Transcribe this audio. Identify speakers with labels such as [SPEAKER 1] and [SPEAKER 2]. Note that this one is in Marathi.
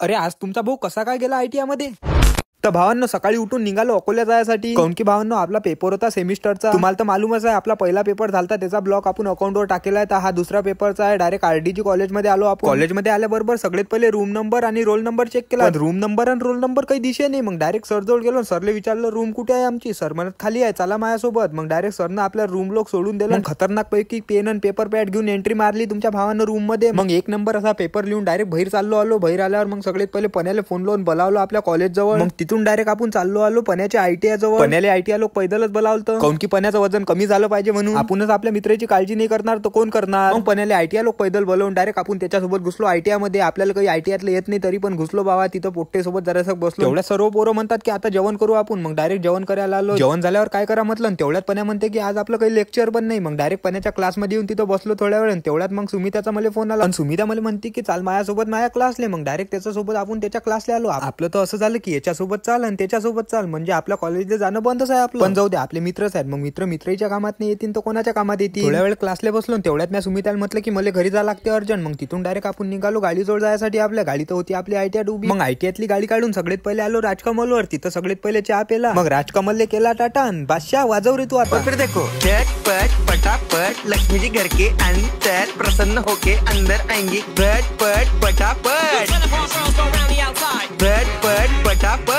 [SPEAKER 1] अरे आज तुमचा भाऊ कसा काय गेला ITI मध्ये? तर भावांनो सकाळी उठून निघालो अकोला जायसाठी. काऊन की भावांनो आपला पेपर होता सेमिस्टरचा. तुम्हाला तर मालूमच आहे आपला पहिला पेपर झालता त्याचा ब्लॉग आपण अकाउंटवर टाकेला आहे. तर हा दुसरा पेपरचा आहे. डायरेक्ट RDG कॉलेजमध्ये आलो आपण. कॉलेजमध्ये आल्याबरोबर सगळ्यात पहिले रूम नंबर आणि रोल नंबर चेक केला. रूम नंबर आणि रोल नंबर काही दिशे नाही. मग डायरेक्ट सर जवळ गेलो. सरले विचारलं रूम कुठे आहे आमची. सर म्हणत खाली आहे चला माझ्यासोबत. मग डायरेक्ट सरनं आपल्या रूम लोक सोडून दिलं. खतरनाक पैकी पेन आणि पेपर पॅड घेऊन एंट्री मारली तुमच्या भावानं रूम मध्ये. मग एक नंबर असा पेपर लिहून डायरेक्ट बाहेर चाललो आलो. बाहेर आल्यावर मग सगळ्यात पहिले पण्याला फोन लावून बोलावलं आपल्या कॉलेज जवळ. मग तिथून डायरेक्ट आपण आलो पण्याच्या ITI जवळ. पण्याला ITI लोक पैदलच बोलावलं. काऊन की पण्याचं वजन कमी झालं पाहिजे म्हणून. आपणच आपल्या मित्राची काळजी नाही करणार तर कोण करणार. मग पण्याला ITI लोक पैदल बोलवून डायरेक्ट आपण त्याच्यासोबत घुसलो ITI मध्ये. आपल्याला काही ITI येत नाही तरी पण घुसलो बाबा. तिथं पोट्टे सोबत जरासं बसलो. तेवढ्या सर्व पोरं म्हणतात की आता जेवण करू आपण. मग डायरेक्ट जेवण करायला आलो. जेवण झाल्यावर काय करा म्हटलं. तेवढ्यात पण्या म्हणते की आज आपलं काही लेक्चर पण नाही. मग डायरेक्ट पण्याच्या क्लासमध्ये येऊन तिथं बसलो थोड्या वेळ. तेवढ्यात मग सुमिताचा मला फोन आला. आणि सुमिता मला म्हणते की चाल माझ्यासोबत माझ्या क्लासले. मग डायरेक्ट त्याच्यासोबत आपण त्याच्या क्लासला आलो. आपलं तर असं झालं की याच्यासोबत चाल आणि त्याच्यासोबत चाल म्हणजे आपल्या कॉलेजला जाणं बंदच आहे आपलं. पण जाऊ दे आपले मित्रच आहेत. मग मित्राच्या कामात नाही येतील तर कोणाच्या कामात येतील. थोड्या वेळ क्लासला बसलो. तेवढ्यात मी सुमिताला म्हटलं की मला घरी जायला लागते अर्जंट. मग तिथून डायरेक्ट आपण निघालो गाडीजवळ जायसाठी. आपल्या गाडी तर होती आपली ITI उभी. मग ITI गाडी काढून सगळ्यात पहिले आलो राजकमलवर. तिथं सगळ्यात पहिले चहा पेला. मग राजकमलने केला टाटा. बादशाह वाजव रे तू आता.
[SPEAKER 2] फिर देखो झटपट फटाफट लक्ष्मी जी घर के अंदर प्रसन्न होके अंदर आएंगी. झटपट फटाफट झटपट फटाफट.